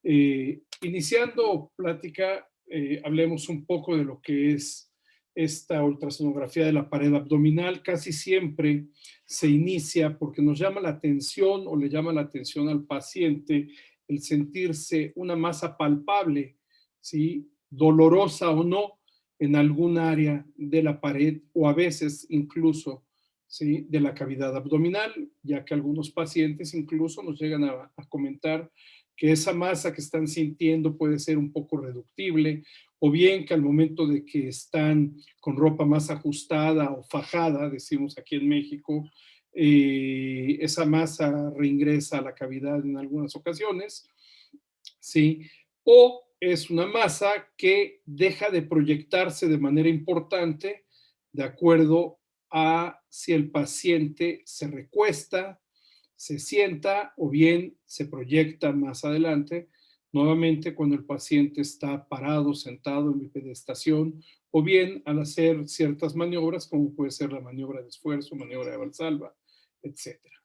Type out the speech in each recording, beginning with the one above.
Iniciando plática, hablemos un poco de lo que es esta ultrasonografía de la pared abdominal. Casi siempre se inicia porque nos llama la atención o le llama la atención al paciente el sentirse una masa palpable, ¿sí? Dolorosa o no, en algún área de la pared o a veces incluso, ¿sí?, de la cavidad abdominal, ya que algunos pacientes incluso nos llegan a comentar que esa masa que están sintiendo puede ser un poco reductible, o bien que al momento de que están con ropa más ajustada o fajada, decimos aquí en México, esa masa reingresa a la cavidad en algunas ocasiones, ¿sí? O es una masa que deja de proyectarse de manera importante de acuerdo a si el paciente se recuesta, se sienta o bien se proyecta más adelante, nuevamente cuando el paciente está parado, sentado en bipedestación, o bien al hacer ciertas maniobras, como puede ser la maniobra de esfuerzo, maniobra de Valsalva, etcétera.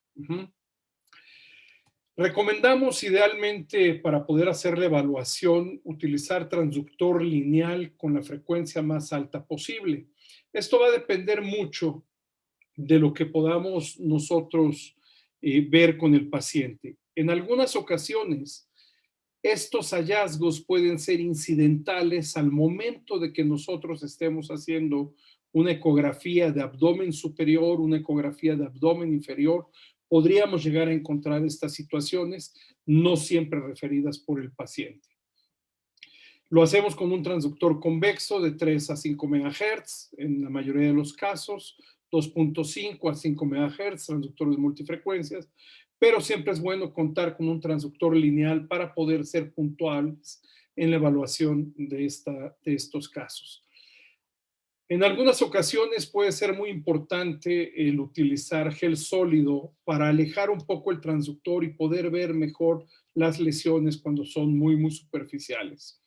Recomendamos idealmente para poder hacer la evaluación utilizar transductor lineal con la frecuencia más alta posible. Esto va a depender mucho de lo que podamos nosotros ver con el paciente. En algunas ocasiones, estos hallazgos pueden ser incidentales al momento de que nosotros estemos haciendo una ecografía de abdomen superior, una ecografía de abdomen inferior. Podríamos llegar a encontrar estas situaciones, no siempre referidas por el paciente. Lo hacemos con un transductor convexo de 3 a 5 MHz, en la mayoría de los casos, 2.5 a 5 MHz, transductores multifrecuencias, pero siempre es bueno contar con un transductor lineal para poder ser puntuales en la evaluación de estos casos. En algunas ocasiones puede ser muy importante el utilizar gel sólido para alejar un poco el transductor y poder ver mejor las lesiones cuando son muy superficiales.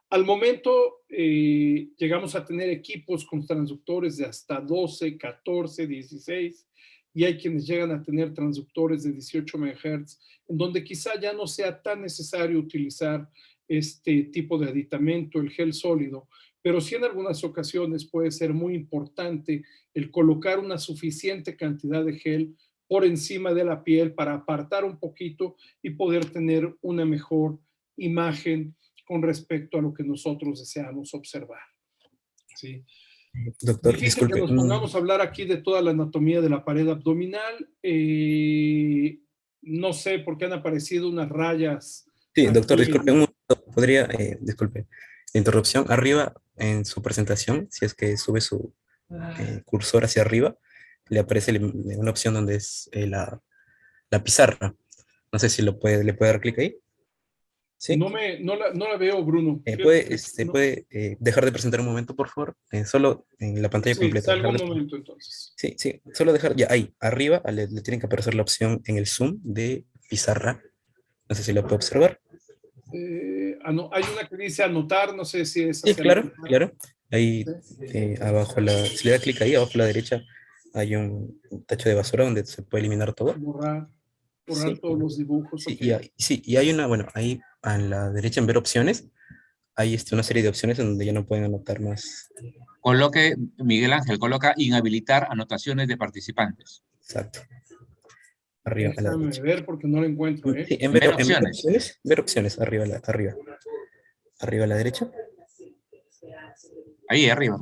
Al momento llegamos a tener equipos con transductores de hasta 12, 14, 16 y hay quienes llegan a tener transductores de 18 MHz, en donde quizá ya no sea tan necesario utilizar este tipo de aditamento, el gel sólido, pero sí en algunas ocasiones puede ser muy importante el colocar una suficiente cantidad de gel por encima de la piel para apartar un poquito y poder tener una mejor imagen con respecto a lo que nosotros deseamos observar. ¿Sí? Doctor, Difícil que disculpe. nos pongamos a hablar aquí de toda la anatomía de la pared abdominal. No sé por qué han aparecido unas rayas Sí, doctor, aquí disculpe un momento. Podría, disculpe, la interrupción. Arriba en su presentación, si es que sube su cursor hacia arriba, le aparece una opción donde es la pizarra. No sé si le puede dar clic ahí. ¿Sí? no la veo, Bruno. Fíjate no. Puede dejar de presentar un momento, por favor. Solo en la pantalla Sí, completa. salgo un momento entonces. Sí, sí, solo dejar, ya ahí, arriba le tiene que aparecer la opción en el zoom de pizarra. No sé si lo puede observar. Hay una que dice anotar, no sé si es Sí, hacia la claro, pizarra. claro. Ahí abajo, si le da clic ahí, abajo a la derecha, hay un tacho de basura donde se puede eliminar todo. Borrar Sí, todos los dibujos, sí, ok. sí, y hay una, bueno, ahí a la derecha en ver opciones, hay una serie de opciones en donde ya no pueden anotar más. Coloque, Miguel Ángel, coloca inhabilitar anotaciones de participantes. Exacto. Arriba a la Déjame derecha. ver porque no lo encuentro, ¿eh? Sí, Ver en opciones. ver opciones, arriba, arriba. Arriba a la derecha. Ahí arriba.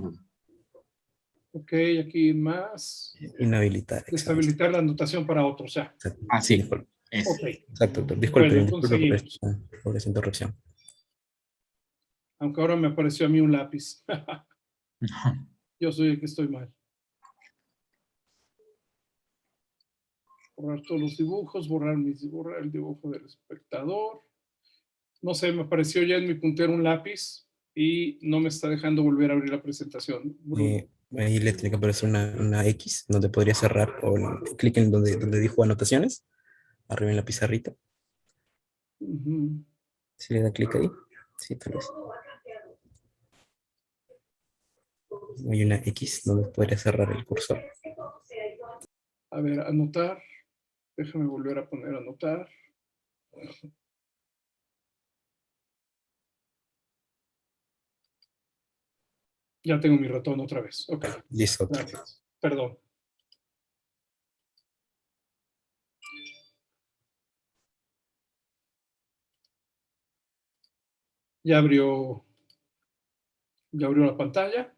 Ok, aquí más. Inhabilitar, exacto. Deshabilitar la anotación para otros, ya. Ah, Sí, sí, disculpe. es. Ok, Exacto, doctor. bueno, Disculpe, entonces disculpe seguimos. por esta interrupción. Aunque ahora me apareció a mí un lápiz. Yo soy el que estoy mal. Borrar todos los dibujos, borrar el dibujo del espectador. No sé, me apareció ya en mi puntero un lápiz y no me está dejando volver a abrir la presentación, Bruno. Ahí le tiene que aparecer una X donde podría cerrar o clic en donde dijo anotaciones, arriba en la pizarrita. Si le da clic ahí, sí, tal vez. Hay una X donde podría cerrar el cursor. A ver, anotar. Déjame volver a poner anotar. Ya tengo mi ratón otra vez. Ok, Listo. gracias. Perdón. Ya abrió la pantalla.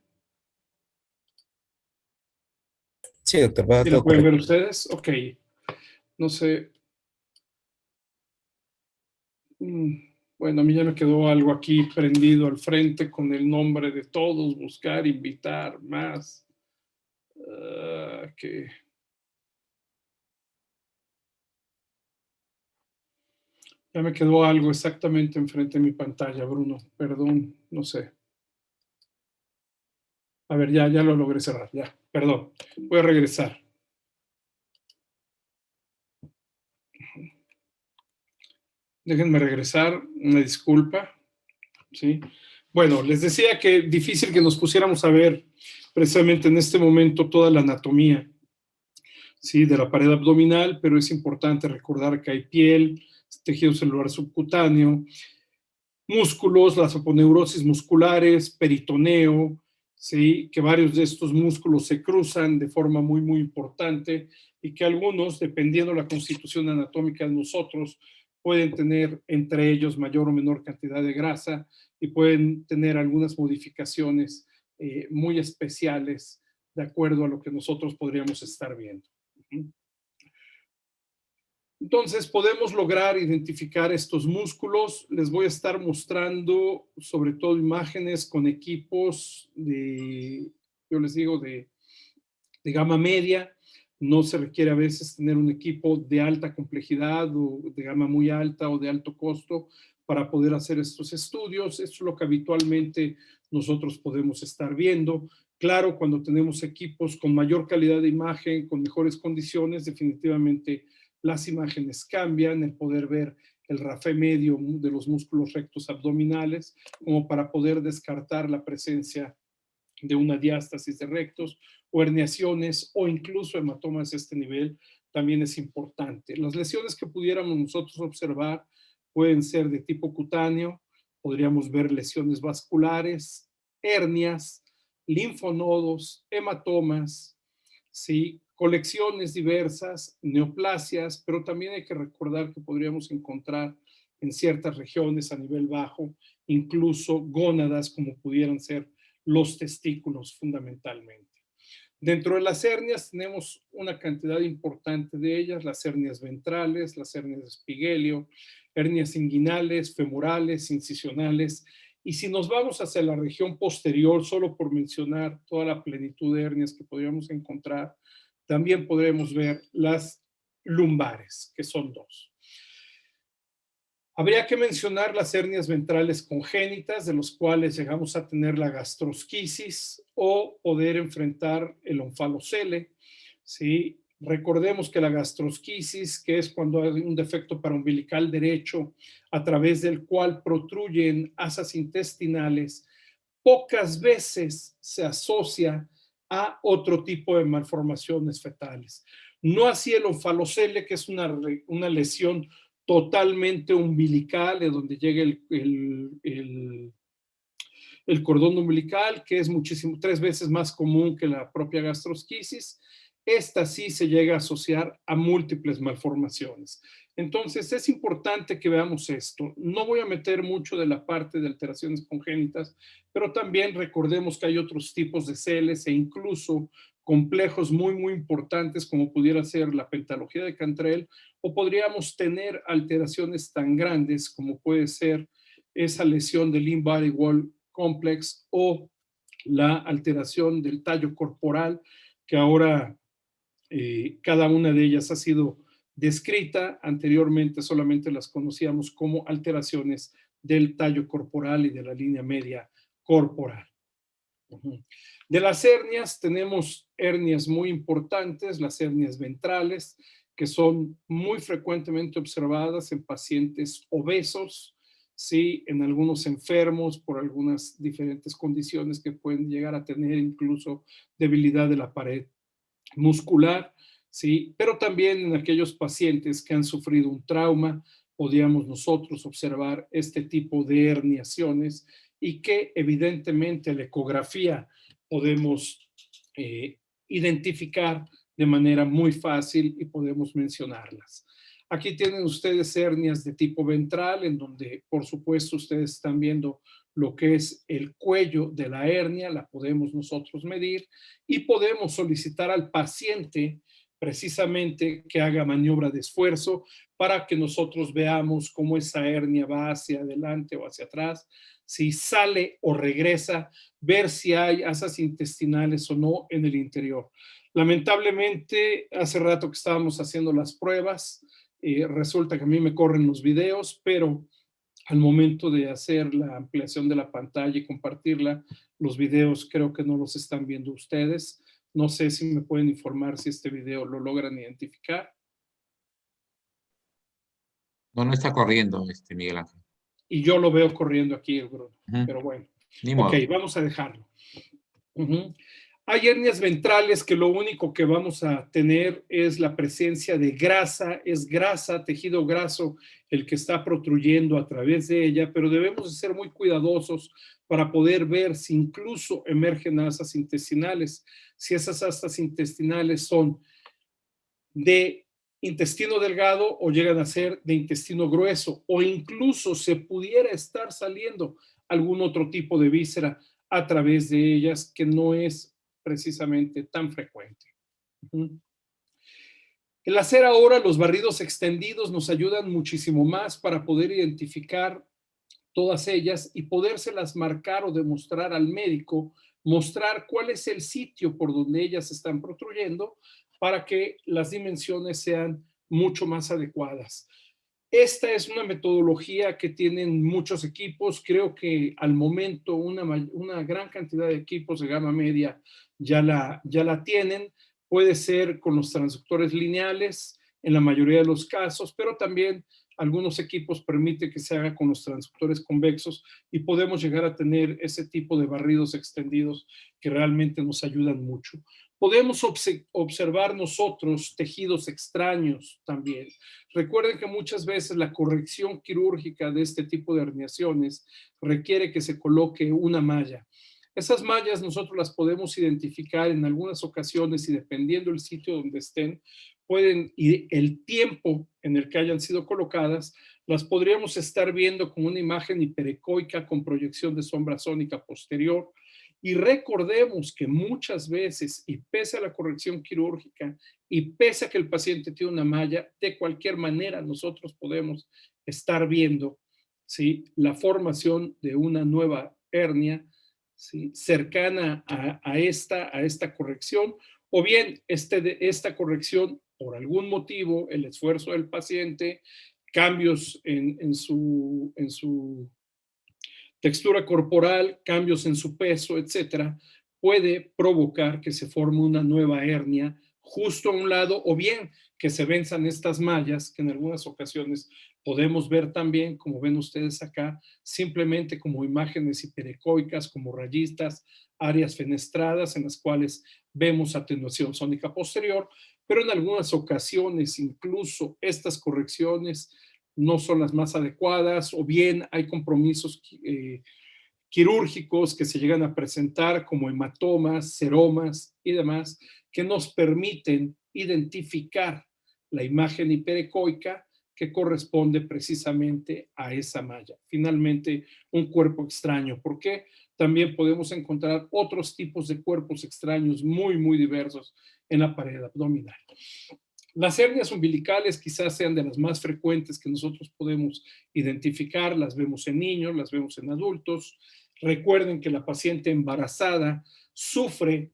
Sí, doctor, va ¿Sí la todo pueden ver correcto. ustedes? Ok. No sé. Bueno, a mí ya me quedó algo aquí prendido al frente con el nombre de todos, buscar, invitar, más. Que ya me quedó algo exactamente enfrente de mi pantalla, Bruno. Perdón, no sé. A ver, ya lo logré cerrar, ya. Perdón. Voy a regresar. Déjenme regresar, una disculpa. ¿Sí? Bueno, les decía que difícil que nos pusiéramos a ver precisamente en este momento toda la anatomía, ¿sí? De la pared abdominal, pero es importante recordar que hay piel, tejido celular subcutáneo, músculos, las aponeurosis musculares, peritoneo, ¿sí? Que varios de estos músculos se cruzan de forma muy, muy importante y que algunos, dependiendo de la constitución anatómica de nosotros, pueden tener entre ellos mayor o menor cantidad de grasa y pueden tener algunas modificaciones muy especiales de acuerdo a lo que nosotros podríamos estar viendo. Entonces podemos lograr identificar estos músculos. Les voy a estar mostrando sobre todo imágenes con equipos yo les digo, de gama media. No se requiere a veces tener un equipo de alta complejidad o de gama muy alta o de alto costo para poder hacer estos estudios. Esto es lo que habitualmente nosotros podemos estar viendo. Claro, cuando tenemos equipos con mayor calidad de imagen, con mejores condiciones, definitivamente las imágenes cambian, el poder ver el rafé medio de los músculos rectos abdominales, como para poder descartar la presencia de una diástasis de rectos o herniaciones o incluso hematomas de este nivel también es importante. Las lesiones que pudiéramos nosotros observar pueden ser de tipo cutáneo, podríamos ver lesiones vasculares, hernias, linfonodos, hematomas, ¿sí? Colecciones diversas, neoplasias, pero también hay que recordar que podríamos encontrar en ciertas regiones a nivel bajo, incluso gónadas como pudieran ser los testículos fundamentalmente. Dentro de las hernias tenemos una cantidad importante de ellas, las hernias ventrales, las hernias de Spigelius, hernias inguinales, femorales, incisionales, y si nos vamos hacia la región posterior, solo por mencionar toda la plenitud de hernias que podríamos encontrar, también podremos ver las lumbares, que son dos. Habría que mencionar las hernias ventrales congénitas, de los cuales llegamos a tener la gastrosquisis o poder enfrentar el onfalocele, ¿sí? Recordemos que la gastrosquisis, que es cuando hay un defecto paraumbilical derecho a través del cual protruyen asas intestinales, pocas veces se asocia a otro tipo de malformaciones fetales. No así el onfalocele, que es una lesión totalmente umbilical, de donde llega el cordón umbilical, que es muchísimo, 3 veces más común que la propia gastrosquisis. Esta sí se llega a asociar a múltiples malformaciones. Entonces es importante que veamos esto. No voy a meter mucho de la parte de alteraciones congénitas, pero también recordemos que hay otros tipos de celes e incluso complejos muy, muy importantes como pudiera ser la pentalogía de Cantrell, o podríamos tener alteraciones tan grandes como puede ser esa lesión del Lean Body Wall Complex o la alteración del tallo corporal, que ahora cada una de ellas ha sido descrita. Anteriormente solamente las conocíamos como alteraciones del tallo corporal y de la línea media corporal. De las hernias tenemos hernias muy importantes, las hernias ventrales, que son muy frecuentemente observadas en pacientes obesos, sí, en algunos enfermos por algunas diferentes condiciones que pueden llegar a tener incluso debilidad de la pared muscular, sí, pero también en aquellos pacientes que han sufrido un trauma, podríamos nosotros observar este tipo de herniaciones y que evidentemente la ecografía podemos identificar de manera muy fácil y podemos mencionarlas. Aquí tienen ustedes hernias de tipo ventral, en donde, por supuesto, ustedes están viendo lo que es el cuello de la hernia, la podemos nosotros medir y podemos solicitar al paciente precisamente que haga maniobra de esfuerzo para que nosotros veamos cómo esa hernia va hacia adelante o hacia atrás, si sale o regresa, ver si hay asas intestinales o no en el interior. Lamentablemente, hace rato que estábamos haciendo las pruebas, resulta que a mí me corren los videos, pero al momento de hacer la ampliación de la pantalla y compartirla, los videos creo que no los están viendo ustedes. No sé si me pueden informar si este video lo logran identificar. No, no está corriendo, Miguel Ángel. Y yo lo veo corriendo aquí, Bruno. Pero bueno. Ni modo. Ok, vamos a dejarlo. Hay hernias ventrales que lo único que vamos a tener es la presencia de grasa, es grasa, tejido graso, el que está protruyendo a través de ella, pero debemos de ser muy cuidadosos para poder ver si incluso emergen asas intestinales, si esas asas intestinales son de intestino delgado o llegan a ser de intestino grueso, o incluso se pudiera estar saliendo algún otro tipo de víscera a través de ellas, que no es precisamente tan frecuente. El hacer ahora los barridos extendidos nos ayudan muchísimo más para poder identificar todas ellas y podérselas marcar o demostrar al médico, mostrar cuál es el sitio por donde ellas están protruyendo para que las dimensiones sean mucho más adecuadas. Esta es una metodología que tienen muchos equipos. Creo que al momento una gran cantidad de equipos de gama media ya la tienen. Puede ser con los transductores lineales en la mayoría de los casos, pero también algunos equipos permiten que se haga con los transductores convexos y podemos llegar a tener ese tipo de barridos extendidos que realmente nos ayudan mucho. Podemos observar nosotros tejidos extraños también. Recuerden que muchas veces la corrección quirúrgica de este tipo de herniaciones requiere que se coloque una malla. Esas mallas nosotros las podemos identificar en algunas ocasiones y dependiendo del sitio donde estén, y el tiempo en el que hayan sido colocadas, las podríamos estar viendo con una imagen hiperecoica con proyección de sombra sónica posterior. Y recordemos que muchas veces, y pese a la corrección quirúrgica, y pese a que el paciente tiene una malla, de cualquier manera nosotros podemos estar viendo, ¿sí?, la formación de una nueva hernia, ¿sí?, cercana a esta corrección, o bien esta corrección, por algún motivo, el esfuerzo del paciente, cambios en su textura corporal, cambios en su peso, etcétera, puede provocar que se forme una nueva hernia justo a un lado, o bien que se venzan estas mallas, que en algunas ocasiones podemos ver también, como ven ustedes acá, simplemente como imágenes hiperecoicas, como rayistas, áreas fenestradas en las cuales vemos atenuación sónica posterior, pero en algunas ocasiones incluso estas correcciones no son las más adecuadas, o bien hay compromisos quirúrgicos que se llegan a presentar como hematomas, seromas y demás, que nos permiten identificar la imagen hiperecoica que corresponde precisamente a esa malla. Finalmente, un cuerpo extraño. ¿Por qué? También podemos encontrar otros tipos de cuerpos extraños muy, muy diversos en la pared abdominal. Las hernias umbilicales quizás sean de las más frecuentes que nosotros podemos identificar, las vemos en niños, las vemos en adultos. Recuerden que la paciente embarazada sufre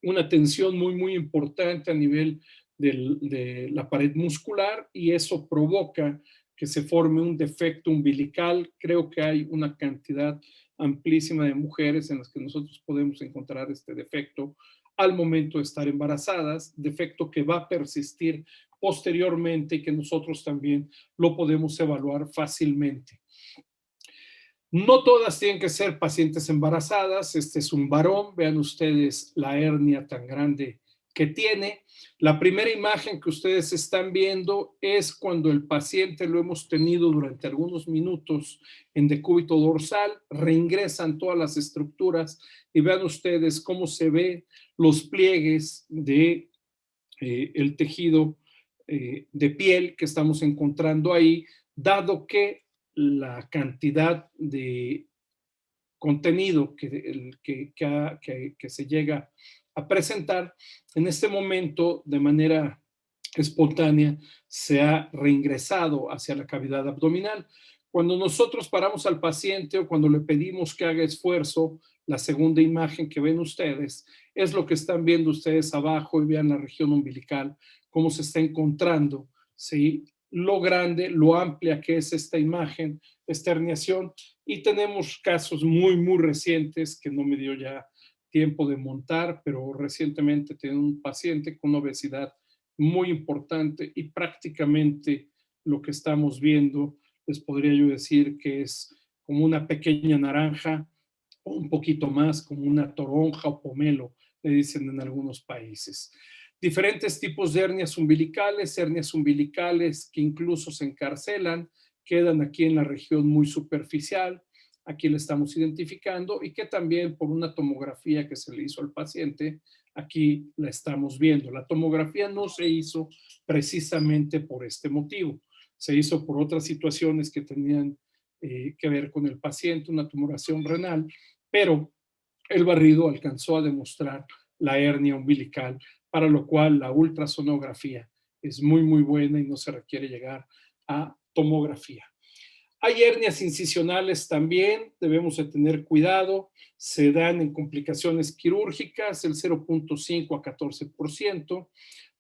una tensión muy, muy importante a nivel de la pared muscular y eso provoca que se forme un defecto umbilical. Creo que hay una cantidad amplísima de mujeres en las que nosotros podemos encontrar este defecto al momento de estar embarazadas, defecto que va a persistir posteriormente y que nosotros también lo podemos evaluar fácilmente. No todas tienen que ser pacientes embarazadas. Este es un varón. Vean ustedes la hernia tan grande que tiene. La primera imagen que ustedes están viendo es cuando el paciente lo hemos tenido durante algunos minutos en decúbito dorsal, reingresan todas las estructuras y vean ustedes cómo se ve los pliegues de el tejido de piel que estamos encontrando ahí, dado que la cantidad de contenido que se llega a presentar, en este momento de manera espontánea se ha reingresado hacia la cavidad abdominal. Cuando nosotros paramos al paciente o cuando le pedimos que haga esfuerzo, la segunda imagen que ven ustedes es lo que están viendo ustedes abajo y vean la región umbilical, cómo se está encontrando, ¿sí? Lo grande, lo amplia que es esta imagen, esta herniación, y tenemos casos muy, muy recientes que no me dio ya tiempo de montar, pero recientemente tengo un paciente con obesidad muy importante y prácticamente lo que estamos viendo, les podría yo decir que es como una pequeña naranja o un poquito más, como una toronja o pomelo, le dicen en algunos países. Diferentes tipos de hernias umbilicales que incluso se encarcelan, quedan aquí en la región muy superficial, aquí la estamos identificando y que también por una tomografía que se le hizo al paciente, aquí la estamos viendo. La tomografía no se hizo precisamente por este motivo, se hizo por otras situaciones que tenían que ver con el paciente, una tumoración renal, pero el barrido alcanzó a demostrar la hernia umbilical, para lo cual la ultrasonografía es muy, muy buena y no se requiere llegar a tomografía. Hay hernias incisionales también, debemos de tener cuidado, se dan en complicaciones quirúrgicas, el 0.5 a 14%.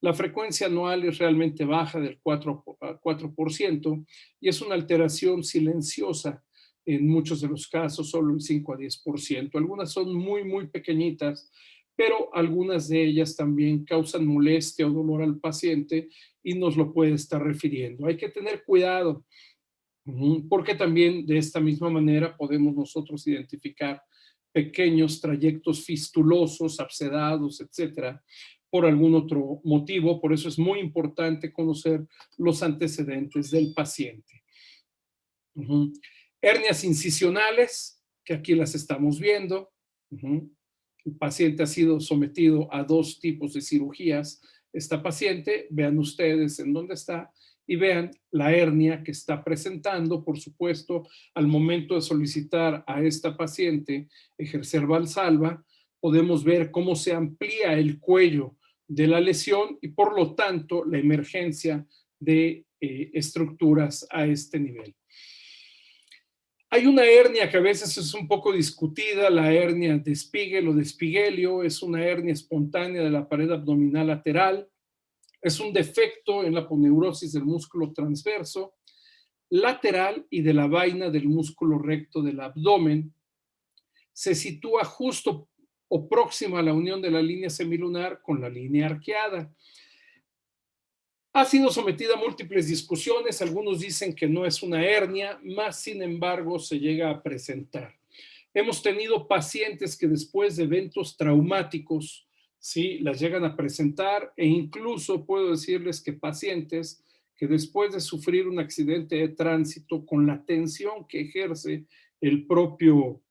La frecuencia anual es realmente baja del 4% y es una alteración silenciosa en muchos de los casos, solo el 5 a 10%. Algunas son muy, muy pequeñitas, pero algunas de ellas también causan molestia o dolor al paciente y nos lo puede estar refiriendo. Hay que tener cuidado porque también de esta misma manera podemos nosotros identificar pequeños trayectos fistulosos, abscedados, etcétera, por algún otro motivo. Por eso es muy importante conocer los antecedentes del paciente. Hernias incisionales, que aquí las estamos viendo. El paciente ha sido sometido a 2 tipos de cirugías. Esta paciente, vean ustedes en dónde está y vean la hernia que está presentando. Por supuesto, al momento de solicitar a esta paciente ejercer Valsalva, podemos ver cómo se amplía el cuello de la lesión y por lo tanto la emergencia de estructuras a este nivel. Hay una hernia que a veces es un poco discutida, la hernia de Spiegel o de Spiegelio, es una hernia espontánea de la pared abdominal lateral, es un defecto en la aponeurosis del músculo transverso, lateral y de la vaina del músculo recto del abdomen. Se sitúa justo o próxima a la unión de la línea semilunar con la línea arqueada. Ha sido sometida a múltiples discusiones, algunos dicen que no es una hernia, más sin embargo se llega a presentar. Hemos tenido pacientes que después de eventos traumáticos, sí, las llegan a presentar e incluso puedo decirles que pacientes que después de sufrir un accidente de tránsito con la tensión que ejerce el propio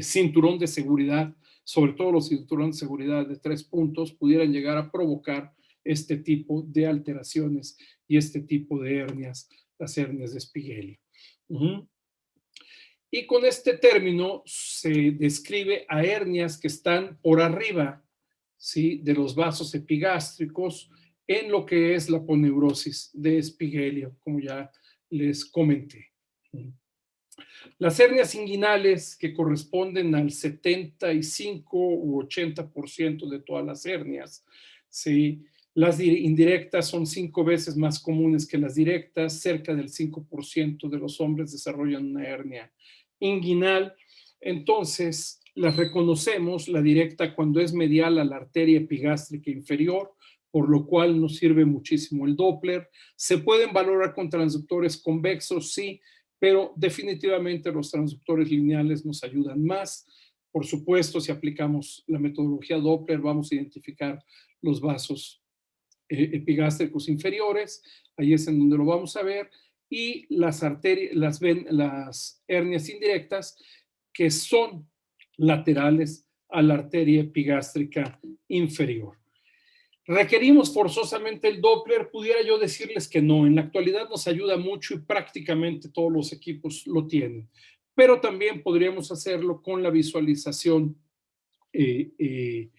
cinturón de seguridad, sobre todo los cinturones de seguridad de 3 puntos, pudieran llegar a provocar este tipo de alteraciones y este tipo de hernias, las hernias de Spiegelio. Y con este término se describe a hernias que están por arriba, ¿sí?, de los vasos epigástricos en lo que es la aponeurosis de Spiegelio, como ya les comenté. Las hernias inguinales, que corresponden al 75 u 80% de todas las hernias, ¿sí? Las indirectas son 5 veces más comunes que las directas, cerca del 5% de los hombres desarrollan una hernia inguinal. Entonces, las reconocemos, la directa cuando es medial a la arteria epigástrica inferior, por lo cual nos sirve muchísimo el Doppler. Se pueden valorar con transductores convexos, sí, pero definitivamente los transductores lineales nos ayudan más. Por supuesto, si aplicamos la metodología Doppler, vamos a identificar los vasos epigástricos inferiores, ahí es en donde lo vamos a ver, y las las hernias indirectas que son laterales a la arteria epigástrica inferior. ¿Requerimos forzosamente el Doppler? Pudiera yo decirles que no. En la actualidad nos ayuda mucho y prácticamente todos los equipos lo tienen. Pero también podríamos hacerlo con la visualización en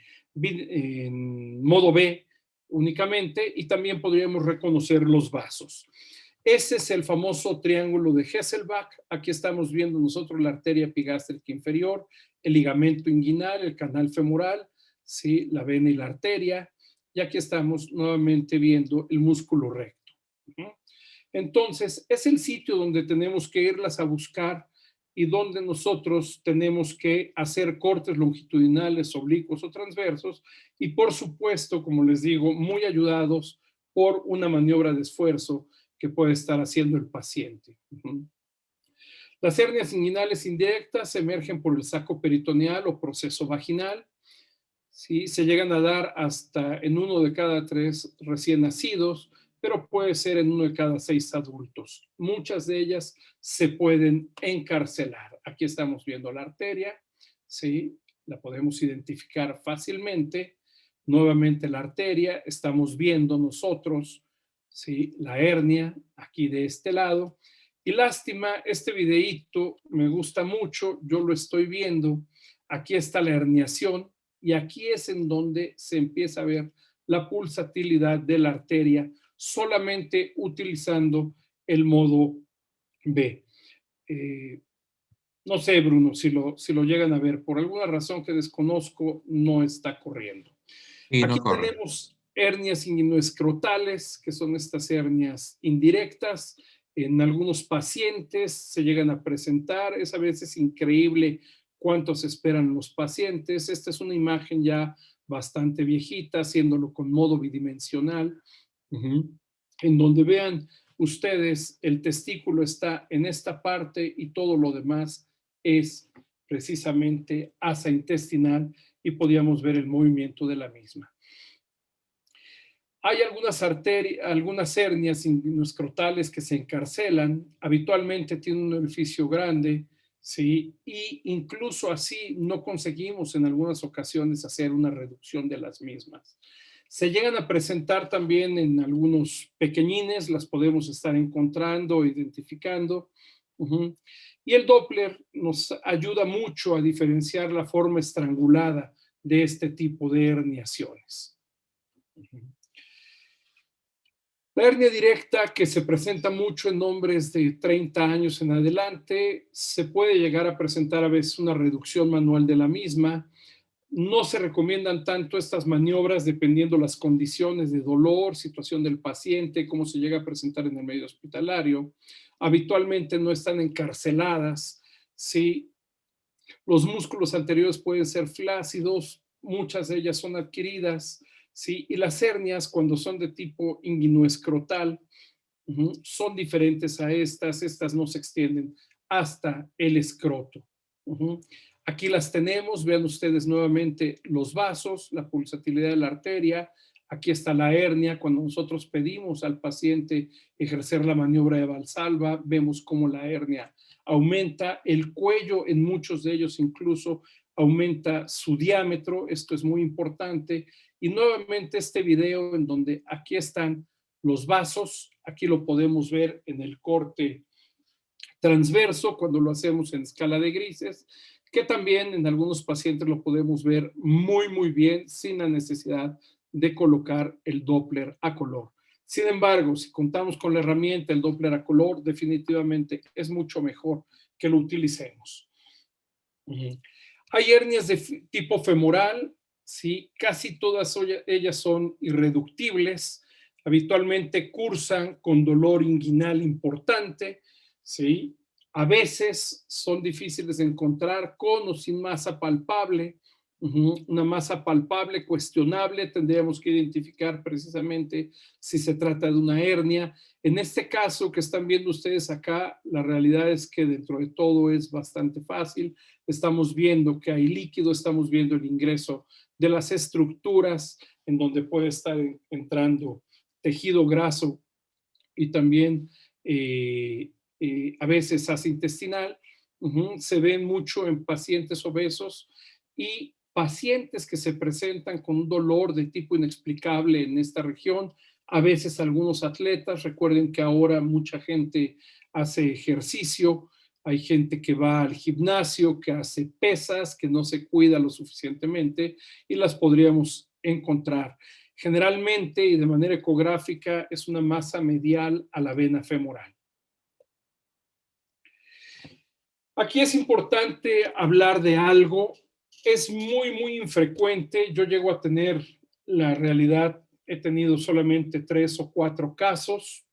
modo B únicamente, y también podríamos reconocer los vasos. Ese es el famoso triángulo de Hesselbach. Aquí estamos viendo nosotros la arteria epigástrica inferior, el ligamento inguinal, el canal femoral, ¿sí? La vena y la arteria. Y aquí estamos nuevamente viendo el músculo recto. Entonces, es el sitio donde tenemos que irlas a buscar y donde nosotros tenemos que hacer cortes longitudinales, oblicuos o transversos, y por supuesto, como les digo, muy ayudados por una maniobra de esfuerzo que puede estar haciendo el paciente. Las hernias inguinales indirectas emergen por el saco peritoneal o proceso vaginal. ¿Sí? Se llegan a dar hasta en 1 de cada 3 recién nacidos, pero puede ser en 1 de cada 6 adultos. Muchas de ellas se pueden encarcelar. Aquí estamos viendo la arteria, ¿sí? La podemos identificar fácilmente. Nuevamente la arteria, estamos viendo nosotros, ¿sí? La hernia aquí de este lado. Y lástima, este videíto me gusta mucho, yo lo estoy viendo. Aquí está la herniación. Y aquí es en donde se empieza a ver la pulsatilidad de la arteria solamente utilizando el modo B. No sé, Bruno, si lo llegan a ver, por alguna razón que desconozco, no está corriendo. Y Aquí no corre. tenemos hernias inguinoescrotales, que son estas hernias indirectas. En algunos pacientes se llegan a presentar, es a veces increíble cuántos esperan los pacientes. Esta es una imagen ya bastante viejita, haciéndolo con modo bidimensional, en donde vean ustedes el testículo está en esta parte y todo lo demás es precisamente asa intestinal, y podíamos ver el movimiento de la misma. Hay algunas hernias inguinoescrotales que se encarcelan, habitualmente tienen un orificio grande, ¿sí? Y incluso así no conseguimos en algunas ocasiones hacer una reducción de las mismas. Se llegan a presentar también en algunos pequeñines, las podemos estar encontrando, identificando. Y el Doppler nos ayuda mucho a diferenciar la forma estrangulada de este tipo de herniaciones. La hernia directa, que se presenta mucho en hombres de 30 años en adelante, se puede llegar a presentar a veces una reducción manual de la misma. No se recomiendan tanto estas maniobras dependiendo las condiciones de dolor, situación del paciente, cómo se llega a presentar en el medio hospitalario. Habitualmente no están encarceladas, ¿sí? Los músculos anteriores pueden ser flácidos, muchas de ellas son adquiridas, ¿sí? Y las hernias, cuando son de tipo inguinoescrotal, son diferentes a estas no se extienden hasta el escroto. Aquí las tenemos, vean ustedes nuevamente los vasos, la pulsatilidad de la arteria. Aquí está la hernia. Cuando nosotros pedimos al paciente ejercer la maniobra de Valsalva, vemos cómo la hernia aumenta. El cuello, en muchos de ellos incluso, aumenta su diámetro. Esto es muy importante. Y nuevamente este video en donde aquí están los vasos. Aquí lo podemos ver en el corte transverso cuando lo hacemos en escala de grises, que también en algunos pacientes lo podemos ver muy, muy bien sin la necesidad de colocar el Doppler a color. Sin embargo, si contamos con la herramienta, el Doppler a color, definitivamente es mucho mejor que lo utilicemos. Hay hernias de tipo femoral, ¿sí? Casi todas ellas son irreductibles, habitualmente cursan con dolor inguinal importante, ¿sí? A veces son difíciles de encontrar con o sin masa palpable, Una masa palpable, cuestionable, tendríamos que identificar precisamente si se trata de una hernia. En este caso que están viendo ustedes acá, la realidad es que dentro de todo es bastante fácil. Estamos viendo que hay líquido, estamos viendo el ingreso de las estructuras en donde puede estar entrando tejido graso y también a veces asa intestinal. Se ven mucho en pacientes obesos y pacientes que se presentan con un dolor de tipo inexplicable en esta región, a veces algunos atletas. Recuerden que ahora mucha gente hace ejercicio, hay gente que va al gimnasio, que hace pesas, que no se cuida lo suficientemente y las podríamos encontrar. Generalmente y de manera ecográfica es una masa medial a la vena femoral. Aquí es importante hablar de algo. Es muy infrecuente. Yo llego a tener, la realidad, he tenido solamente 3 o 4 casos,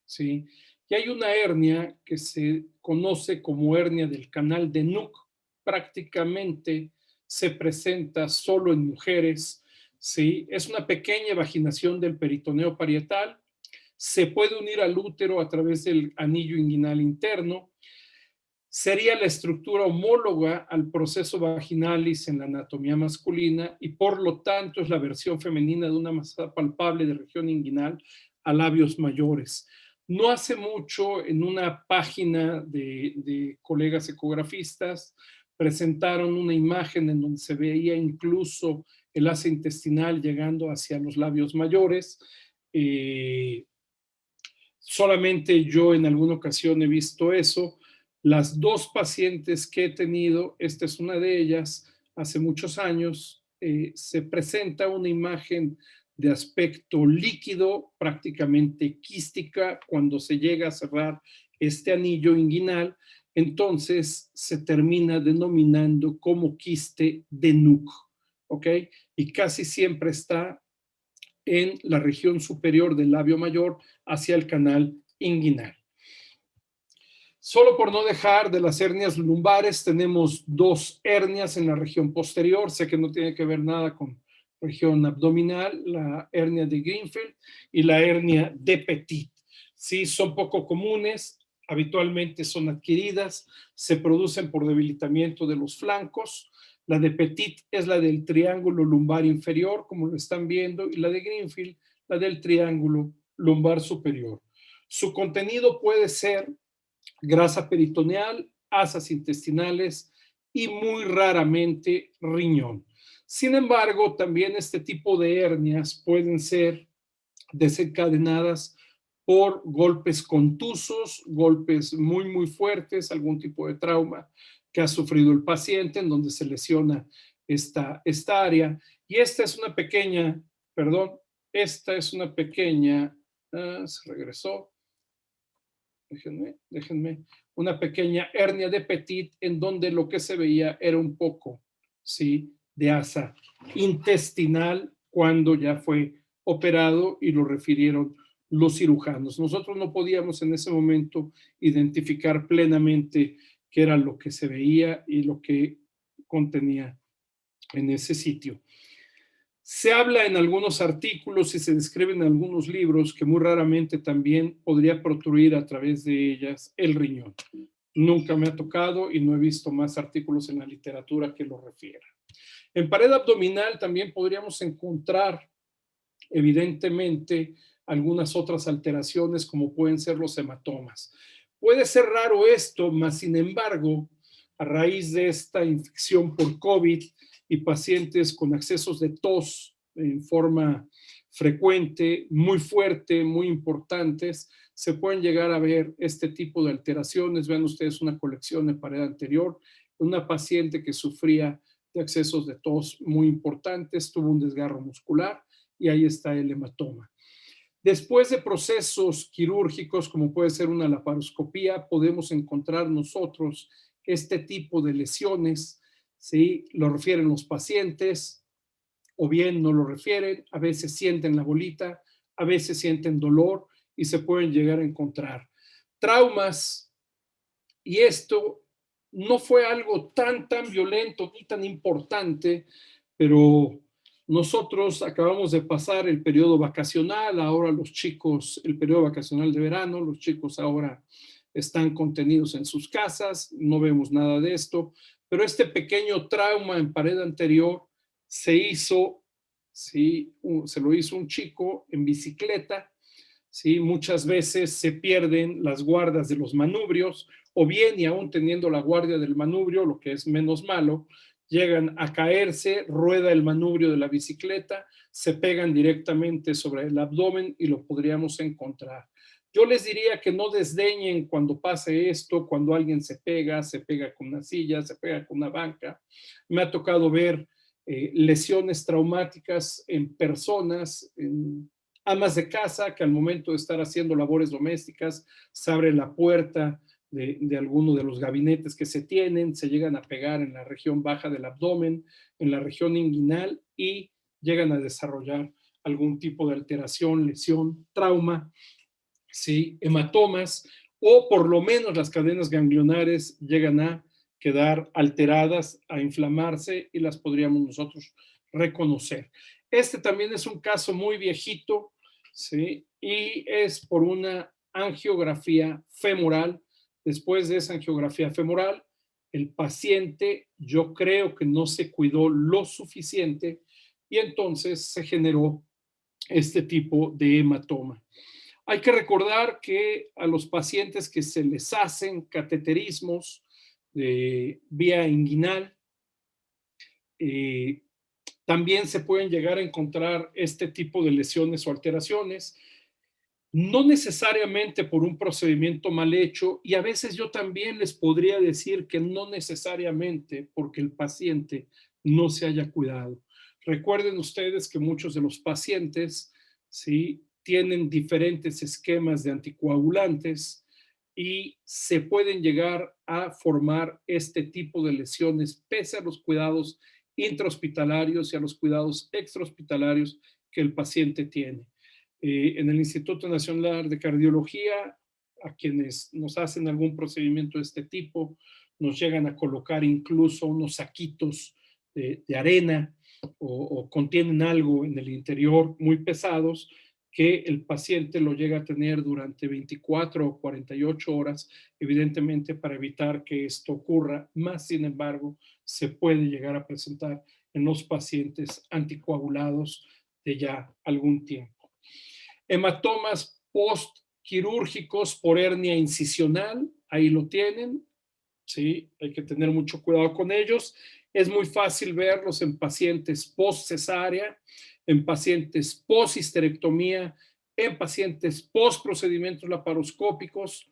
¿sí? Y hay una hernia que se conoce como hernia del canal de Nuc. Prácticamente se presenta solo en mujeres, ¿sí? Es una pequeña vaginación del peritoneo parietal. Se puede unir al útero a través del anillo inguinal interno. Sería la estructura homóloga al proceso vaginalis en la anatomía masculina y por lo tanto es la versión femenina de una masa palpable de región inguinal a labios mayores. No hace mucho, en una página de colegas ecografistas, presentaron una imagen en donde se veía incluso el asa intestinal llegando hacia los labios mayores. Solamente yo en alguna ocasión he visto eso. Las 2 pacientes que he tenido, esta es una de ellas, hace muchos años, se presenta una imagen de aspecto líquido, prácticamente quística, cuando se llega a cerrar este anillo inguinal, entonces se termina denominando como quiste de Nuc, ¿ok? Y casi siempre está en la región superior del labio mayor hacia el canal inguinal. Solo por no dejar de las hernias lumbares, tenemos 2 hernias en la región posterior. Sé que no tiene que ver nada con región abdominal, la hernia de Greenfield y la hernia de Petit. Sí, son poco comunes, habitualmente son adquiridas, se producen por debilitamiento de los flancos. La de Petit es la del triángulo lumbar inferior, como lo están viendo, y la de Greenfield, la del triángulo lumbar superior. Su contenido puede ser grasa peritoneal, asas intestinales y muy raramente riñón. Sin embargo, también este tipo de hernias pueden ser desencadenadas por golpes contusos, golpes muy fuertes, algún tipo de trauma que ha sufrido el paciente en donde se lesiona esta área. Y esta es una pequeña, se regresó, déjenme, una pequeña hernia de Petit en donde lo que se veía era un poco, ¿sí?, de asa intestinal cuando ya fue operado y lo refirieron los cirujanos. Nosotros no podíamos en ese momento identificar plenamente qué era lo que se veía y lo que contenía en ese sitio. Se habla en algunos artículos y se describe en algunos libros que muy raramente también podría protruir a través de ellas el riñón. Nunca me ha tocado y no he visto más artículos en la literatura que lo refieran. En pared abdominal también podríamos encontrar, evidentemente, algunas otras alteraciones como pueden ser los hematomas. Puede ser raro esto, mas sin embargo, a raíz de esta infección por COVID y pacientes con accesos de tos en forma frecuente, muy fuerte, muy importantes, se pueden llegar a ver este tipo de alteraciones. Vean ustedes una colección en pared anterior, una paciente que sufría de accesos de tos muy importantes, tuvo un desgarro muscular y ahí está el hematoma. Después de procesos quirúrgicos, como puede ser una laparoscopía, podemos encontrar nosotros este tipo de lesiones, ¿sí? Lo refieren los pacientes o bien no lo refieren, a veces sienten la bolita, a veces sienten dolor y se pueden llegar a encontrar traumas. Y esto no fue algo tan violento ni tan importante, pero nosotros acabamos de pasar el periodo vacacional, ahora los chicos, el periodo vacacional de verano, los chicos ahora están contenidos en sus casas, no vemos nada de esto, pero este pequeño trauma en pared anterior se hizo, ¿sí? Se lo hizo un chico en bicicleta, ¿sí? Muchas veces se pierden las guardas de los manubrios, o bien, y aún teniendo la guardia del manubrio, lo que es menos malo, llegan a caerse, rueda el manubrio de la bicicleta, se pegan directamente sobre el abdomen y lo podríamos encontrar. Yo les diría que no desdeñen cuando pase esto, cuando alguien se pega con una silla, se pega con una banca. Me ha tocado ver lesiones traumáticas en personas, en amas de casa, que al momento de estar haciendo labores domésticas se abre la puerta de alguno de los gabinetes que se tienen, se llegan a pegar en la región baja del abdomen, en la región inguinal, y llegan a desarrollar algún tipo de alteración, lesión, trauma, ¿sí? Hematomas, o por lo menos las cadenas ganglionares llegan a quedar alteradas, a inflamarse, y las podríamos nosotros reconocer. Este también es un caso muy viejito, ¿sí? Y es por una angiografía femoral. Después de esa angiografía femoral, el paciente, yo creo que no se cuidó lo suficiente, y entonces se generó este tipo de hematoma. Hay que recordar que a los pacientes que se les hacen cateterismos de vía inguinal, eh, también se pueden llegar a encontrar este tipo de lesiones o alteraciones, no necesariamente por un procedimiento mal hecho, y a veces yo también les podría decir que no necesariamente porque el paciente no se haya cuidado. Recuerden ustedes que muchos de los pacientes, ¿sí?, tienen diferentes esquemas de anticoagulantes y se pueden llegar a formar este tipo de lesiones pese a los cuidados intrahospitalarios y a los cuidados extrahospitalarios que el paciente tiene. En el Instituto Nacional de Cardiología, a quienes nos hacen algún procedimiento de este tipo, nos llegan a colocar incluso unos saquitos de arena o contienen algo en el interior muy pesados, que el paciente lo llega a tener durante 24 o 48 horas, evidentemente para evitar que esto ocurra. Más sin embargo, se puede llegar a presentar en los pacientes anticoagulados de ya algún tiempo. Hematomas postquirúrgicos por hernia incisional, ahí lo tienen, ¿sí? Hay que tener mucho cuidado con ellos. Es muy fácil verlos en pacientes post-cesárea, en pacientes post-histerectomía, en pacientes post-procedimientos laparoscópicos,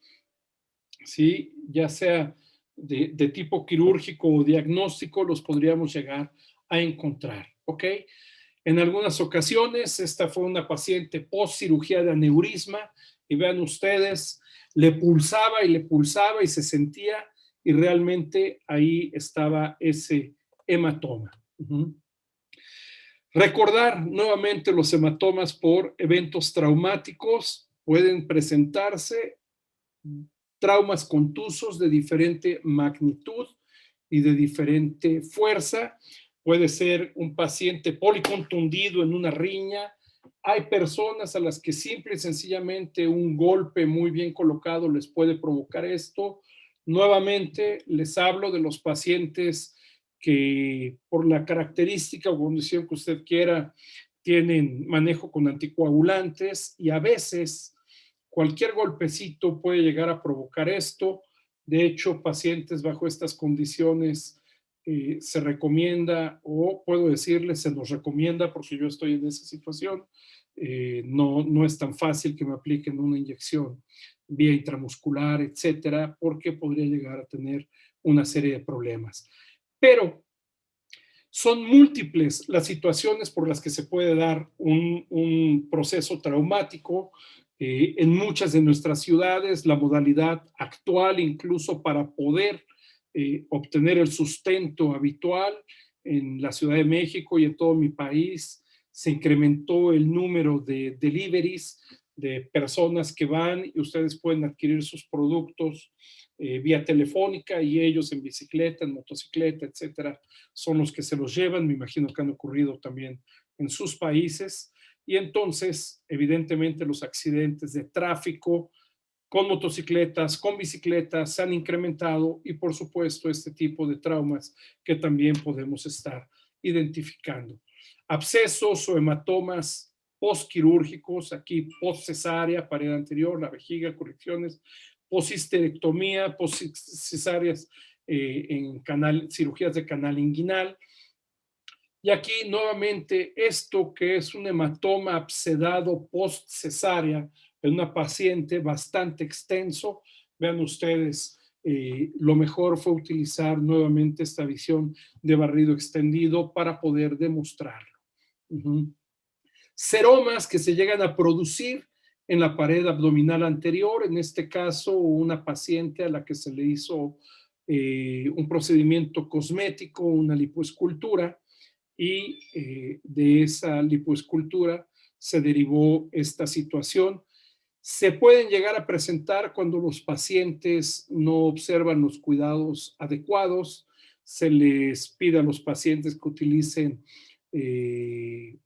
¿sí? Ya sea de tipo quirúrgico o diagnóstico, los podríamos llegar a encontrar, ¿ok? En algunas ocasiones, esta fue una paciente post cirugía de aneurisma, y vean ustedes, le pulsaba y se sentía, y realmente ahí estaba ese hematoma. Recordar nuevamente los hematomas por eventos traumáticos. Pueden presentarse traumas contusos de diferente magnitud y de diferente fuerza. Puede ser un paciente policontundido en una riña. Hay personas a las que simple y sencillamente un golpe muy bien colocado les puede provocar esto. Nuevamente les hablo de los pacientes que por la característica o condición que usted quiera tienen manejo con anticoagulantes, y a veces cualquier golpecito puede llegar a provocar esto. De hecho, pacientes bajo estas condiciones se recomienda, o puedo decirles, se nos recomienda, porque yo estoy en esa situación, no es tan fácil que me apliquen una inyección vía intramuscular, etcétera, porque podría llegar a tener una serie de problemas. Pero son múltiples las situaciones por las que se puede dar un proceso traumático. En muchas de nuestras ciudades, la modalidad actual, incluso para poder obtener el sustento habitual, en la Ciudad de México y en todo mi país, se incrementó el número de deliveries, de personas que van y ustedes pueden adquirir sus productos vía telefónica y ellos en bicicleta, en motocicleta, etcétera, son los que se los llevan. Me imagino que han ocurrido también en sus países. Y entonces, evidentemente, los accidentes de tráfico con motocicletas, con bicicletas, se han incrementado y, por supuesto, este tipo de traumas que también podemos estar identificando. Abscesos o hematomas postquirúrgicos, aquí postcesárea, pared anterior, la vejiga, correcciones, poshisterectomía, postcesáreas en cirugías de canal inguinal. Y aquí nuevamente esto que es un hematoma abscedado postcesárea en una paciente bastante extenso. Vean ustedes, lo mejor fue utilizar nuevamente esta visión de barrido extendido para poder demostrarlo. Seromas que se llegan a producir en la pared abdominal anterior, en este caso una paciente a la que se le hizo un procedimiento cosmético, una lipoescultura, y de esa lipoescultura se derivó esta situación. Se pueden llegar a presentar cuando los pacientes no observan los cuidados adecuados. Se les pide a los pacientes que utilicen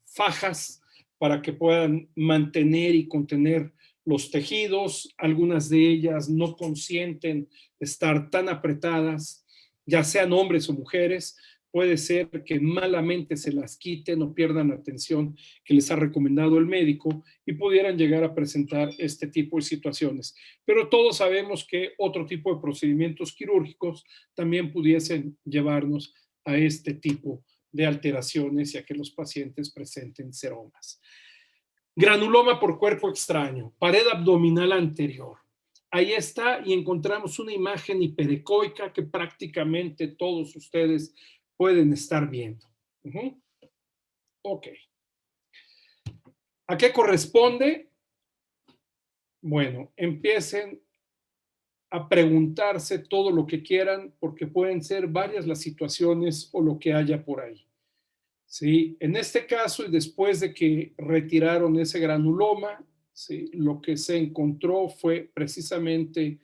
fajas para que puedan mantener y contener los tejidos. Algunas de ellas no consienten estar tan apretadas, ya sean hombres o mujeres. Puede ser que malamente se las quiten o pierdan la atención que les ha recomendado el médico y pudieran llegar a presentar este tipo de situaciones. Pero todos sabemos que otro tipo de procedimientos quirúrgicos también pudiesen llevarnos a este tipo de alteraciones y a que los pacientes presenten seromas. Granuloma por cuerpo extraño, pared abdominal anterior. Ahí está y encontramos una imagen hiperecoica que prácticamente todos ustedes pueden estar viendo. Ok. ¿A qué corresponde? Bueno, empiecen a preguntarse todo lo que quieran porque pueden ser varias las situaciones o lo que haya por ahí. ¿Sí? En este caso, y después de que retiraron ese granuloma, ¿sí? Lo que se encontró fue precisamente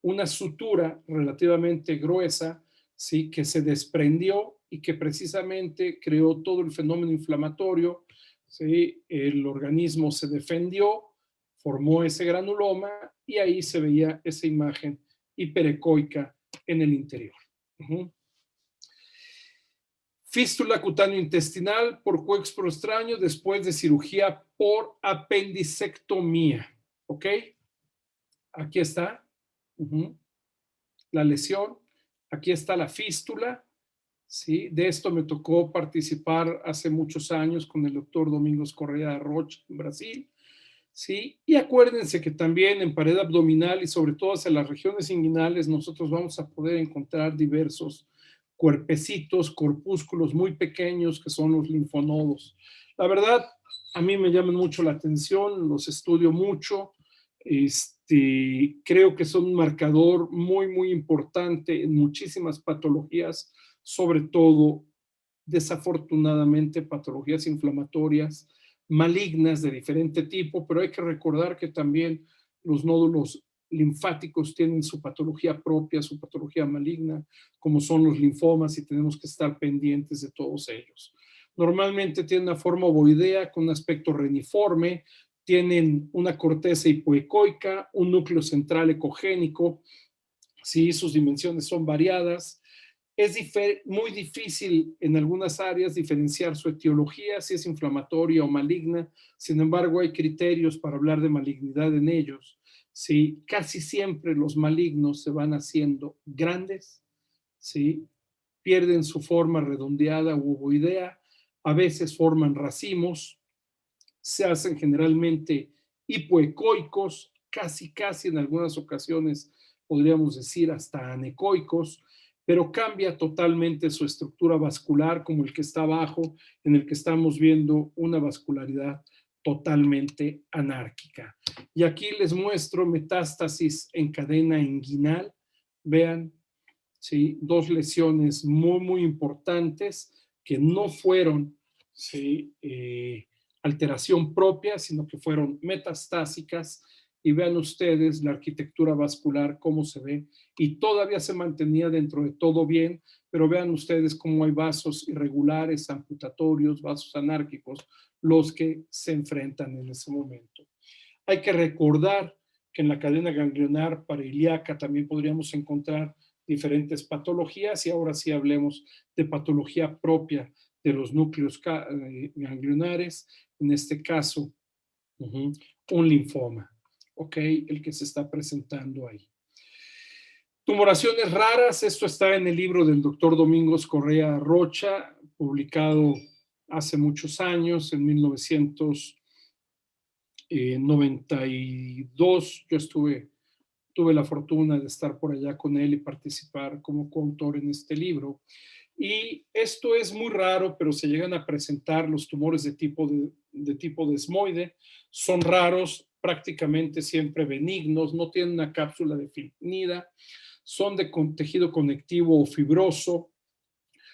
una sutura relativamente gruesa, ¿sí? Que se desprendió y que precisamente creó todo el fenómeno inflamatorio, ¿sí? El organismo se defendió, formó ese granuloma y ahí se veía esa imagen hiperecoica en el interior. Fístula cutáneo-intestinal por coexpro extraño después de cirugía por apendicectomía. ¿Ok? Aquí está la lesión. Aquí está la fístula. ¿Sí? De esto me tocó participar hace muchos años con el doctor Domingos Correa Rocha en Brasil. ¿Sí? Y acuérdense que también en pared abdominal y sobre todo hacia las regiones inguinales nosotros vamos a poder encontrar diversos cuerpecitos, corpúsculos muy pequeños que son los linfonodos. La verdad, a mí me llaman mucho la atención, los estudio mucho, creo que son un marcador muy, muy importante en muchísimas patologías, sobre todo, desafortunadamente, patologías inflamatorias, malignas de diferente tipo, pero hay que recordar que también los nódulos linfáticos tienen su patología propia, su patología maligna, como son los linfomas, y tenemos que estar pendientes de todos ellos. Normalmente tienen una forma ovoidea con un aspecto reniforme, tienen una corteza hipoecoica, un núcleo central ecogénico, sí, sus dimensiones son variadas. Es muy difícil en algunas áreas diferenciar su etiología, si es inflamatoria o maligna. Sin embargo, hay criterios para hablar de malignidad en ellos. ¿Sí? Casi siempre los malignos se van haciendo grandes, ¿sí? Pierden su forma redondeada u ovoidea, a veces forman racimos, se hacen generalmente hipoecoicos, casi en algunas ocasiones podríamos decir hasta anecoicos, pero cambia totalmente su estructura vascular, como el que está abajo, en el que estamos viendo una vascularidad totalmente anárquica. Y aquí les muestro metástasis en cadena inguinal. Vean, ¿sí? Dos lesiones muy, muy importantes que no fueron, ¿sí? Alteración propia, sino que fueron metastásicas y vean ustedes la arquitectura vascular, cómo se ve, y todavía se mantenía dentro de todo bien, pero vean ustedes cómo hay vasos irregulares, amputatorios, vasos anárquicos, los que se enfrentan en ese momento. Hay que recordar que en la cadena ganglionar parailíaca también podríamos encontrar diferentes patologías, y ahora sí hablemos de patología propia de los núcleos ganglionares, en este caso, un linfoma, ¿ok? El que se está presentando ahí. Tumoraciones raras, esto está en el libro del doctor Domingos Correa Rocha, publicado hace muchos años, en 1992. Yo tuve la fortuna de estar por allá con él y participar como coautor en este libro. Y esto es muy raro, pero se llegan a presentar los tumores de tipo desmoide. Son raros, prácticamente siempre benignos, no tienen una cápsula definida, son de tejido conectivo o fibroso.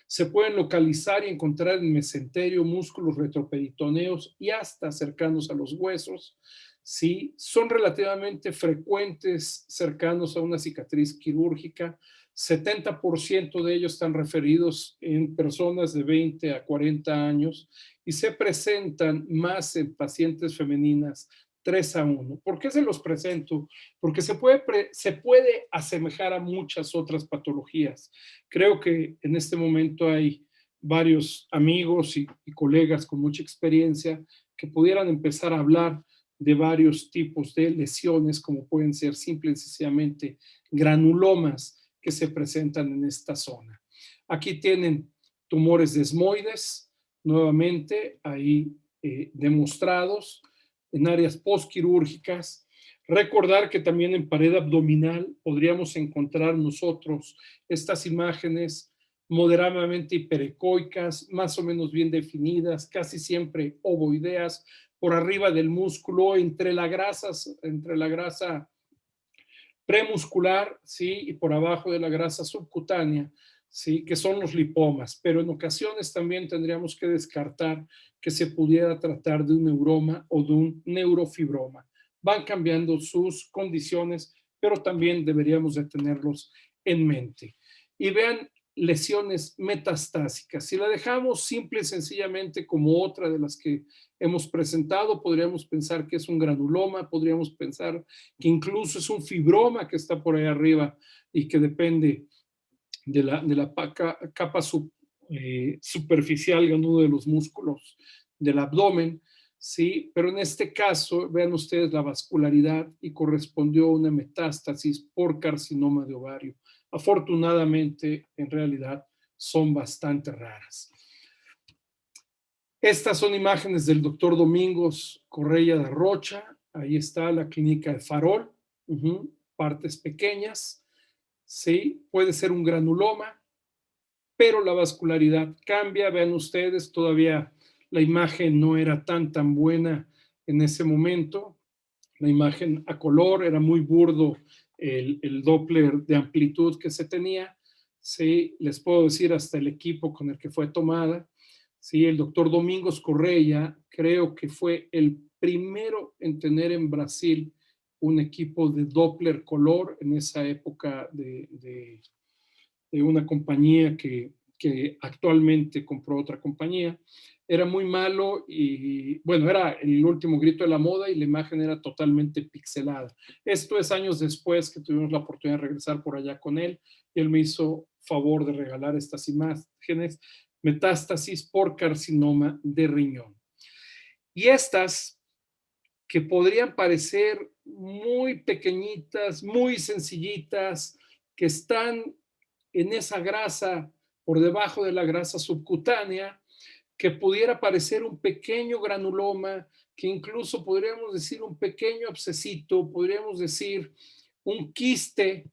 Se pueden localizar y encontrar en mesenterio, músculos retroperitoneos y hasta cercanos a los huesos. Sí, son relativamente frecuentes cercanos a una cicatriz quirúrgica. 70% de ellos están referidos en personas de 20 a 40 años y se presentan más en pacientes femeninas 3-1. ¿Por qué se los presento? Porque se puede asemejar a muchas otras patologías. Creo que en este momento hay varios amigos y colegas con mucha experiencia que pudieran empezar a hablar de varios tipos de lesiones, como pueden ser simple y sencillamente granulomas que se presentan en esta zona. Aquí tienen tumores desmoides, nuevamente ahí demostrados en áreas postquirúrgicas. Recordar que también en pared abdominal podríamos encontrar nosotros estas imágenes moderadamente hiperecoicas, más o menos bien definidas, casi siempre ovoideas, por arriba del músculo, entre la grasa premuscular, ¿sí? Y por abajo de la grasa subcutánea, ¿sí? Que son los lipomas. Pero en ocasiones también tendríamos que descartar que se pudiera tratar de un neuroma o de un neurofibroma. Van cambiando sus condiciones, pero también deberíamos de tenerlos en mente. Y vean lesiones metastásicas. Si la dejamos simple y sencillamente como otra de las que hemos presentado, podríamos pensar que es un granuloma, podríamos pensar que incluso es un fibroma que está por ahí arriba y que depende de la capa superficial, ganudo de los músculos del abdomen, ¿sí? Pero en este caso, vean ustedes la vascularidad y correspondió a una metástasis por carcinoma de ovario. Afortunadamente, en realidad, son bastante raras. Estas son imágenes del doctor Domingos Correa de Rocha. Ahí está la clínica de Farol. Partes pequeñas. Sí, puede ser un granuloma, pero la vascularidad cambia. Vean ustedes, todavía la imagen no era tan buena en ese momento. La imagen a color, era muy burdo el Doppler de amplitud que se tenía. Sí, les puedo decir hasta el equipo con el que fue tomada. Sí, el doctor Domingos Correa creo que fue el primero en tener en Brasil un equipo de Doppler color en esa época de una compañía que actualmente compró otra compañía. Era muy malo y bueno, era el último grito de la moda y la imagen era totalmente pixelada. Esto es años después que tuvimos la oportunidad de regresar por allá con él y él me hizo favor de regalar estas imágenes, metástasis por carcinoma de riñón. Y estas que podrían parecer muy pequeñitas, muy sencillitas, que están en esa grasa por debajo de la grasa subcutánea, que pudiera parecer un pequeño granuloma, que incluso podríamos decir un pequeño abscesito, podríamos decir un quiste,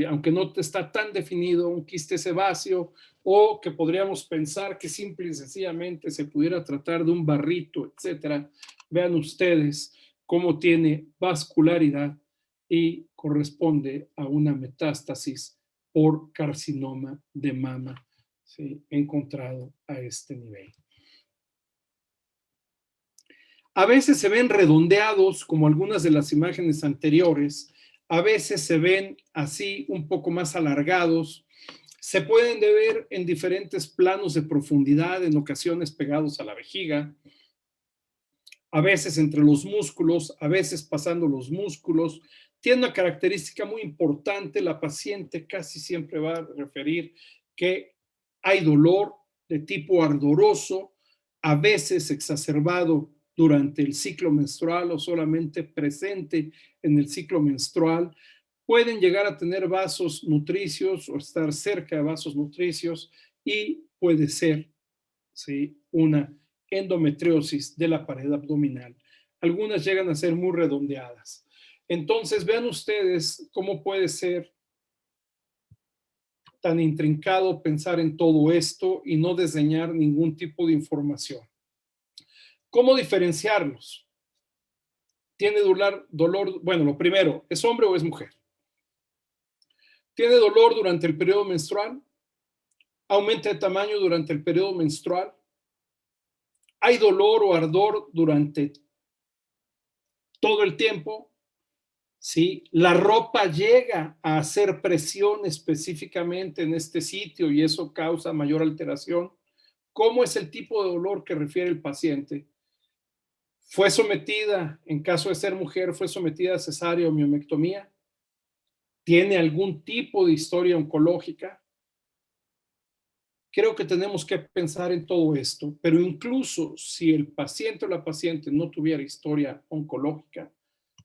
aunque no está tan definido, un quiste sebáceo, o que podríamos pensar que simple y sencillamente se pudiera tratar de un barrito, etcétera. Vean ustedes cómo tiene vascularidad y corresponde a una metástasis por carcinoma de mama, ¿sí? Encontrado a este nivel. A veces se ven redondeados, como algunas de las imágenes anteriores, a veces se ven así un poco más alargados, se pueden ver en diferentes planos de profundidad, en ocasiones pegados a la vejiga, a veces entre los músculos, a veces pasando los músculos. Tiene una característica muy importante, la paciente casi siempre va a referir que hay dolor de tipo ardoroso, a veces exacerbado durante el ciclo menstrual o solamente presente en el ciclo menstrual. Pueden llegar a tener vasos nutricios o estar cerca de vasos nutricios y puede ser, ¿sí?, una endometriosis de la pared abdominal. Algunas llegan a ser muy redondeadas. Entonces, vean ustedes cómo puede ser tan intrincado pensar en todo esto y no desdeñar ningún tipo de información. ¿Cómo diferenciarlos? ¿Tiene dolor? Bueno, lo primero, ¿es hombre o es mujer? ¿Tiene dolor durante el periodo menstrual? ¿Aumenta de tamaño durante el periodo menstrual? ¿Hay dolor o ardor durante todo el tiempo? ¿Sí? La ropa llega a hacer presión específicamente en este sitio y eso causa mayor alteración. ¿Cómo es el tipo de dolor que refiere el paciente? ¿Fue sometida, en caso de ser mujer, fue sometida a cesárea o miomectomía? ¿Tiene algún tipo de historia oncológica? Creo que tenemos que pensar en todo esto, pero incluso si el paciente o la paciente no tuviera historia oncológica,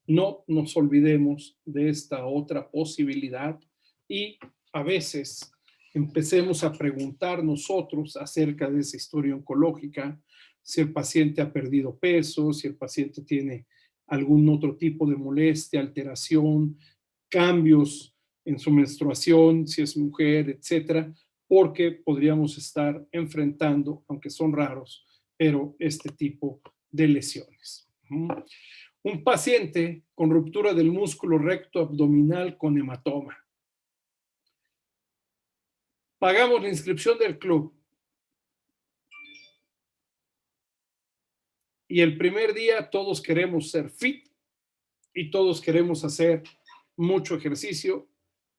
no nos olvidemos de esta otra posibilidad y a veces empecemos a preguntar nosotros acerca de esa historia oncológica, si el paciente ha perdido peso, si el paciente tiene algún otro tipo de molestia, alteración, cambios en su menstruación, si es mujer, etcétera, porque podríamos estar enfrentando, aunque son raros, pero este tipo de lesiones. Un paciente con ruptura del músculo recto abdominal con hematoma. Pagamos la inscripción del club. Y el primer día todos queremos ser fit y todos queremos hacer mucho ejercicio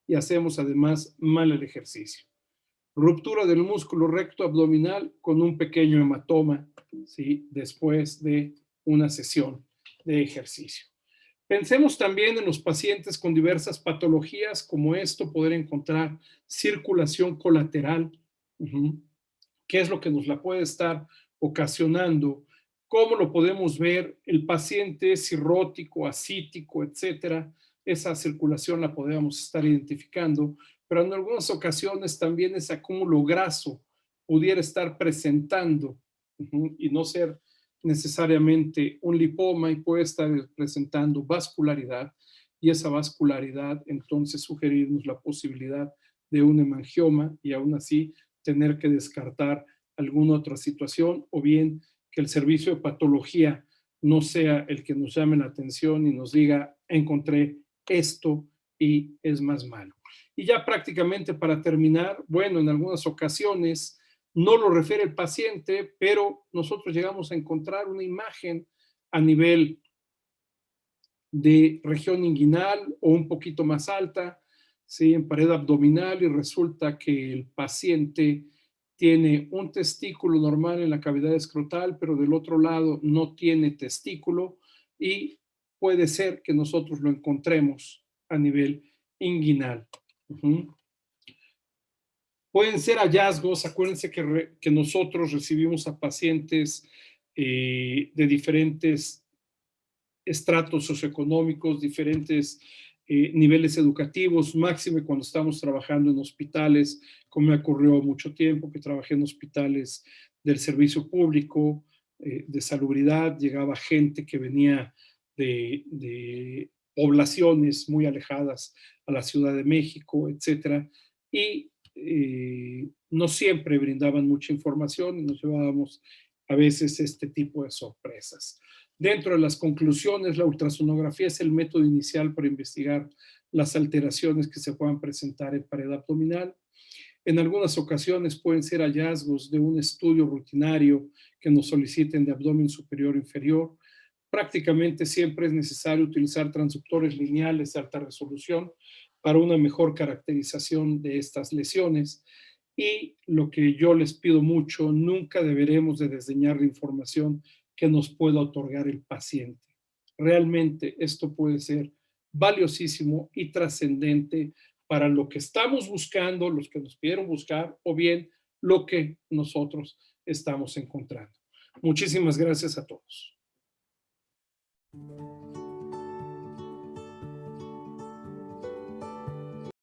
y hacemos además mal el ejercicio. Ruptura del músculo recto abdominal con un pequeño hematoma, ¿sí?, después de una sesión de ejercicio. Pensemos también en los pacientes con diversas patologías, como esto, poder encontrar circulación colateral, qué es lo que nos la puede estar ocasionando, cómo lo podemos ver, el paciente es cirrótico, ascítico, etcétera, esa circulación la podemos estar identificando, pero en algunas ocasiones también ese acúmulo graso pudiera estar presentando y no ser necesariamente un lipoma y puede estar presentando vascularidad y esa vascularidad entonces sugerirnos la posibilidad de un hemangioma y aún así tener que descartar alguna otra situación o bien que el servicio de patología no sea el que nos llame la atención y nos diga encontré esto y es más malo. Y ya prácticamente para terminar, bueno, en algunas ocasiones no lo refiere el paciente, pero nosotros llegamos a encontrar una imagen a nivel de región inguinal o un poquito más alta, ¿sí?, en pared abdominal y resulta que el paciente tiene un testículo normal en la cavidad escrotal, pero del otro lado no tiene testículo y puede ser que nosotros lo encontremos a nivel inguinal. Pueden ser hallazgos, acuérdense que nosotros recibimos a pacientes de diferentes estratos socioeconómicos, diferentes niveles educativos, máxime cuando estamos trabajando en hospitales, como me ocurrió mucho tiempo que trabajé en hospitales del servicio público, de salubridad, llegaba gente que venía de poblaciones muy alejadas a la Ciudad de México, etcétera, y no siempre brindaban mucha información y nos llevábamos a veces este tipo de sorpresas. Dentro de las conclusiones, la ultrasonografía es el método inicial para investigar las alteraciones que se puedan presentar en pared abdominal. En algunas ocasiones pueden ser hallazgos de un estudio rutinario que nos soliciten de abdomen superior o inferior. prácticamente siempre es necesario utilizar transductores lineales de alta resolución para una mejor caracterización de estas lesiones. Y lo que yo les pido mucho, nunca deberemos de desdeñar la información que nos pueda otorgar el paciente. Realmente esto puede ser valiosísimo y trascendente para lo que estamos buscando, los que nos pidieron buscar, o bien lo que nosotros estamos encontrando. Muchísimas gracias a todos.